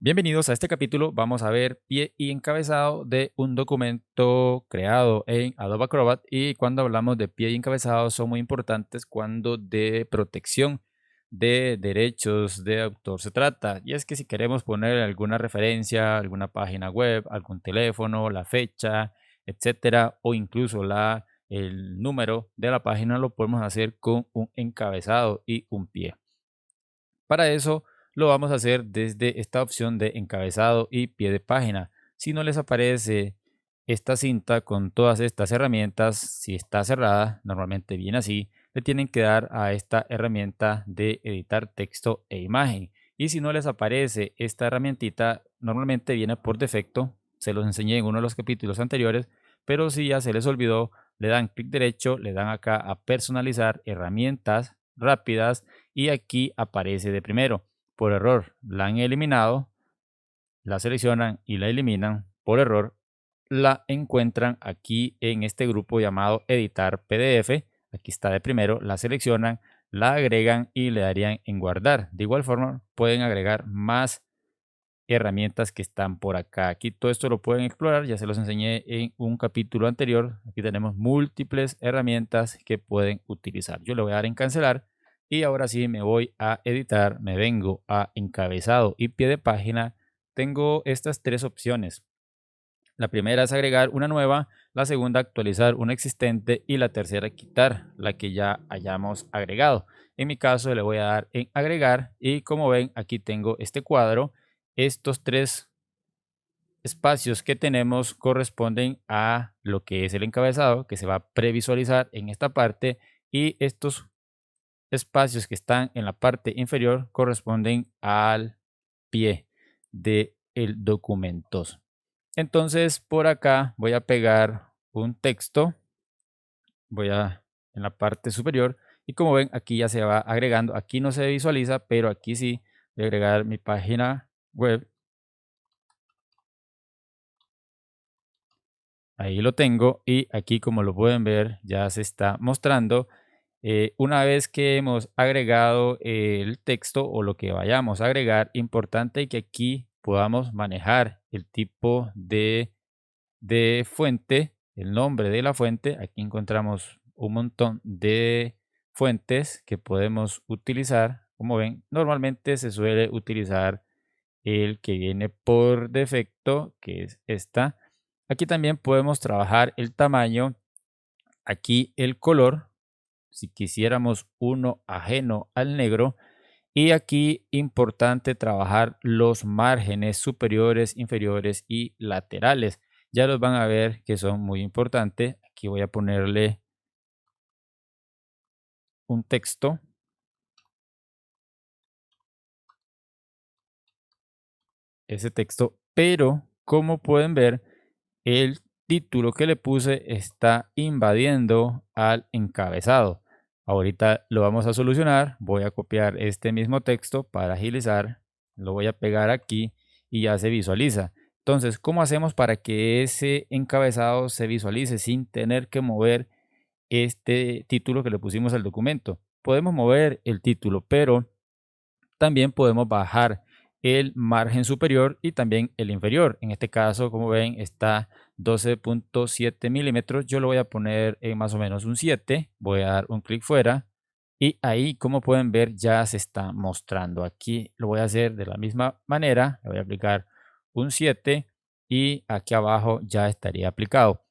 Bienvenidos a este capítulo. Vamos a ver pie y encabezado de un documento creado en Adobe Acrobat. Y cuando hablamos de pie y encabezado son muy importantes cuando de protección de derechos de autor se trata. Y es que si queremos poner alguna referencia, alguna página web, algún teléfono, la fecha, etcétera, o incluso el número de la página, lo podemos hacer con un encabezado y un pie. Para eso lo vamos a hacer desde esta opción de encabezado y pie de página. Si no les aparece esta cinta con todas estas herramientas, si está cerrada, normalmente viene así, le tienen que dar a esta herramienta de editar texto e imagen. Y si no les aparece esta herramientita, normalmente viene por defecto, se los enseñé en uno de los capítulos anteriores, pero si ya se les olvidó, le dan clic derecho, le dan acá a personalizar herramientas rápidas y aquí aparece de primero. Por error la han eliminado, la seleccionan y la eliminan. Por error la encuentran aquí en este grupo llamado editar PDF. Aquí está de primero, la seleccionan, la agregan y le darían en guardar. De igual forma pueden agregar más herramientas que están por acá. Aquí todo esto lo pueden explorar, ya se los enseñé en un capítulo anterior. Aquí tenemos múltiples herramientas que pueden utilizar. Yo le voy a dar en cancelar y ahora sí me voy a editar, me vengo a encabezado y pie de página. Tengo estas tres opciones. La primera es agregar una nueva, la segunda actualizar una existente y la tercera quitar la que ya hayamos agregado. En mi caso le voy a dar en agregar y como ven aquí tengo este cuadro. Estos tres espacios que tenemos corresponden a lo que es el encabezado que se va a previsualizar en esta parte y estos espacios que están en la parte inferior corresponden al pie del documento. Entonces por acá voy a pegar un texto, en la parte superior y como ven aquí ya se va agregando, aquí no se visualiza, pero aquí sí voy a agregar mi página web. Ahí lo tengo y aquí como lo pueden ver ya se está mostrando. Una vez que hemos agregado el texto o lo que vayamos a agregar, importante que aquí podamos manejar el tipo de fuente, el nombre de la fuente. Aquí encontramos un montón de fuentes que podemos utilizar. Como ven, normalmente se suele utilizar el que viene por defecto, que es esta. Aquí también podemos trabajar el tamaño, aquí el color, si quisiéramos uno ajeno al negro. Y aquí importante trabajar los márgenes superiores, inferiores y laterales. Ya los van a ver que son muy importantes. Aquí voy a ponerle un texto, ese texto, pero como pueden ver, el título que le puse está invadiendo al encabezado. Ahorita lo vamos a solucionar. Voy a copiar este mismo texto para agilizar. Lo voy a pegar aquí y ya se visualiza. Entonces, ¿cómo hacemos para que ese encabezado se visualice sin tener que mover este título que le pusimos al documento? Podemos mover el título, pero también podemos bajar el margen superior y también el inferior. En este caso, como ven, está 12.7 milímetros. Yo lo voy a poner en más o menos un 7. Voy a dar un clic fuera y ahí, como pueden ver, ya se está mostrando. Aquí lo voy a hacer de la misma manera. Le voy a aplicar un 7 y aquí abajo ya estaría aplicado.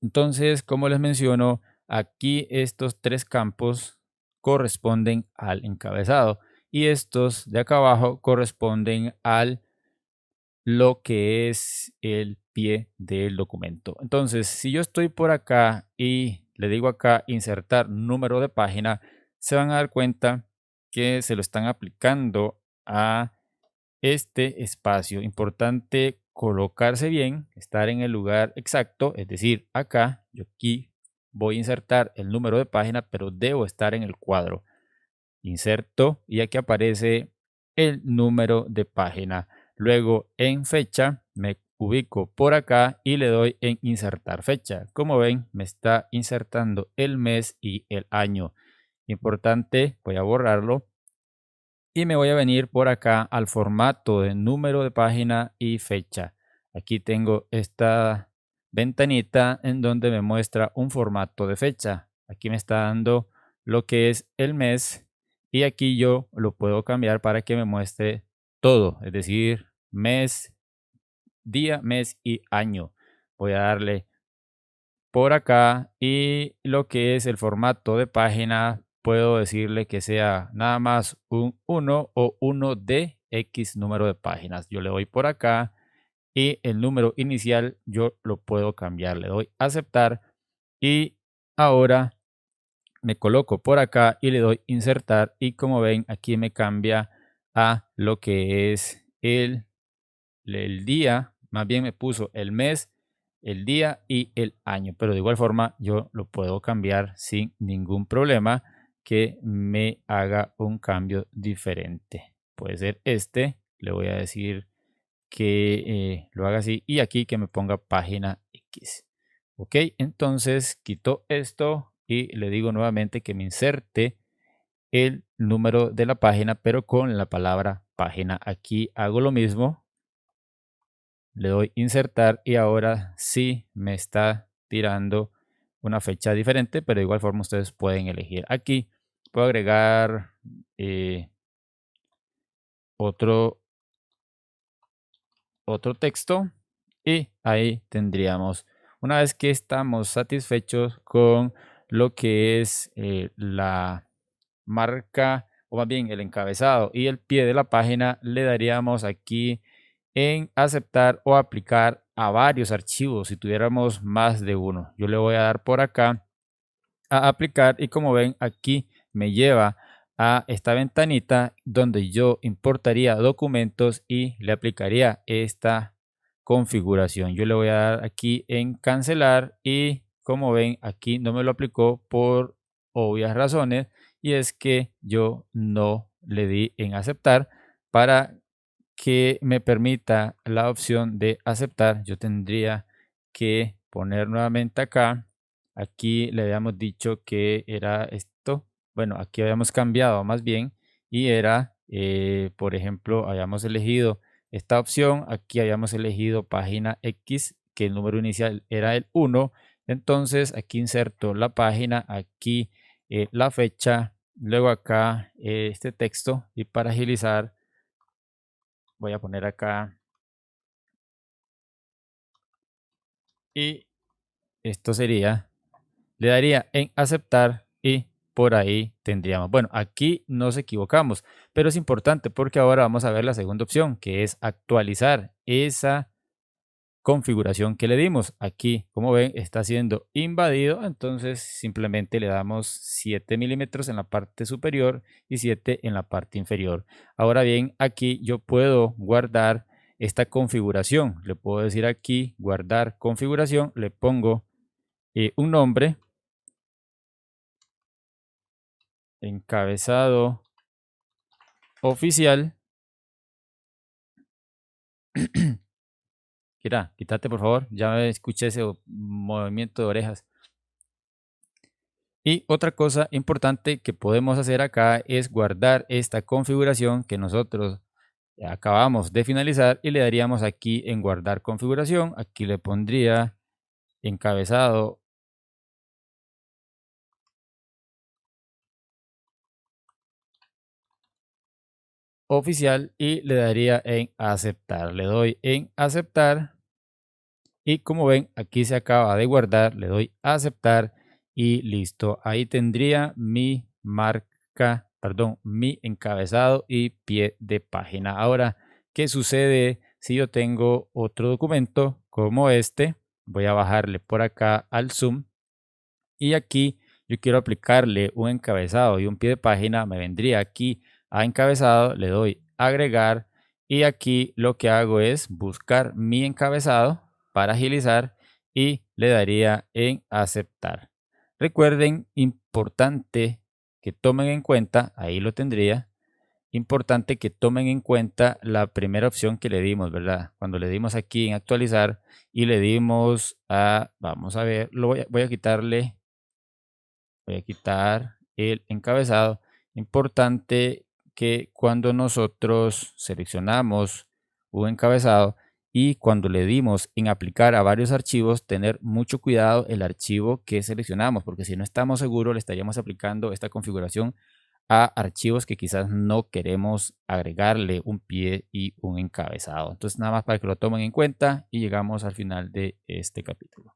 Entonces, como les menciono, aquí estos tres campos corresponden al encabezado y estos de acá abajo corresponden al lo que es el pie del documento. Entonces, si yo estoy por acá y le digo acá insertar número de página, se van a dar cuenta que se lo están aplicando a este espacio. Importante colocarse bien, estar en el lugar exacto, es decir, acá, yo aquí voy a insertar el número de página, pero debo estar en el cuadro. Inserto y aquí aparece el número de página. Luego en fecha me ubico por acá y le doy en insertar fecha. Como ven, me está insertando el mes y el año. Importante, voy a borrarlo y me voy a venir por acá al formato de número de página y fecha. Aquí tengo esta ventanita en donde me muestra un formato de fecha. Aquí me está dando lo que es el mes y aquí yo lo puedo cambiar para que me muestre todo, es decir, mes, día, mes y año. Voy a darle por acá y lo que es el formato de página, puedo decirle que sea nada más un uno o uno de X número de páginas. Yo le doy por acá y el número inicial yo lo puedo cambiar. Le doy aceptar y ahora me coloco por acá y le doy insertar y como ven aquí me cambia a lo que es el día, más bien me puso el mes, el día y el año, pero de igual forma yo lo puedo cambiar sin ningún problema que me haga un cambio diferente. Puede ser este, le voy a decir que lo haga así y aquí que me ponga página X. Ok, entonces quito esto y le digo nuevamente que me inserte el número de la página, pero con la palabra página. Aquí hago lo mismo, le doy insertar y ahora sí me está tirando una fecha diferente, pero de igual forma ustedes pueden elegir. Aquí puedo agregar eh, otro, otro texto y ahí tendríamos. Una vez que estamos satisfechos con lo que es la marca o más bien el encabezado y el pie de la página, le daríamos aquí en aceptar o aplicar a varios archivos si tuviéramos más de uno. Yo le voy a dar por acá a aplicar y como ven aquí me lleva a esta ventanita donde yo importaría documentos y le aplicaría esta configuración. Yo le voy a dar aquí en cancelar y como ven aquí no me lo aplicó por obvias razones y es que yo no le di en aceptar. Para que me permita la opción de aceptar, yo tendría que poner nuevamente acá. Aquí le habíamos dicho que era esto. Bueno, aquí habíamos cambiado más bien y era, por ejemplo, habíamos elegido esta opción. Aquí habíamos elegido página X, que el número inicial era el 1. Entonces aquí inserto la página, aquí la fecha, luego acá este texto y para agilizar voy a poner acá y esto sería, le daría en aceptar y por ahí tendríamos. Bueno, aquí nos equivocamos, pero es importante porque ahora vamos a ver la segunda opción, que es actualizar esa configuración que le dimos. Aquí, como ven, está siendo invadido, entonces simplemente le damos 7 milímetros en la parte superior y 7 en la parte inferior. Ahora bien, aquí yo puedo guardar esta configuración. Le puedo decir aquí, guardar configuración, le pongo un nombre, encabezado oficial. Mira, quítate por favor, ya me escuché ese movimiento de orejas. Y otra cosa importante que podemos hacer acá es guardar esta configuración que nosotros acabamos de finalizar y le daríamos aquí en guardar configuración. Aquí le pondría encabezado oficial y le daría en aceptar. Le doy en aceptar y como ven aquí se acaba de guardar. Le doy a aceptar y listo. Ahí tendría mi marca, perdón, mi encabezado y pie de página. Ahora, ¿qué sucede si yo tengo otro documento como este? Voy a bajarle por acá al zoom y aquí yo quiero aplicarle un encabezado y un pie de página. Me vendría aquí a encabezado, le doy agregar y aquí lo que hago es buscar mi encabezado para agilizar y le daría en aceptar. Recuerden, importante que tomen en cuenta, ahí lo tendría, importante que tomen en cuenta la primera opción que le dimos, ¿verdad? Cuando le dimos aquí en actualizar y le dimos a, vamos a ver, voy a quitarle, voy a quitar el encabezado. Importante que cuando nosotros seleccionamos un encabezado y cuando le dimos en aplicar a varios archivos, tener mucho cuidado el archivo que seleccionamos, porque si no estamos seguros, le estaríamos aplicando esta configuración a archivos que quizás no queremos agregarle un pie y un encabezado. Entonces, nada más para que lo tomen en cuenta y llegamos al final de este capítulo.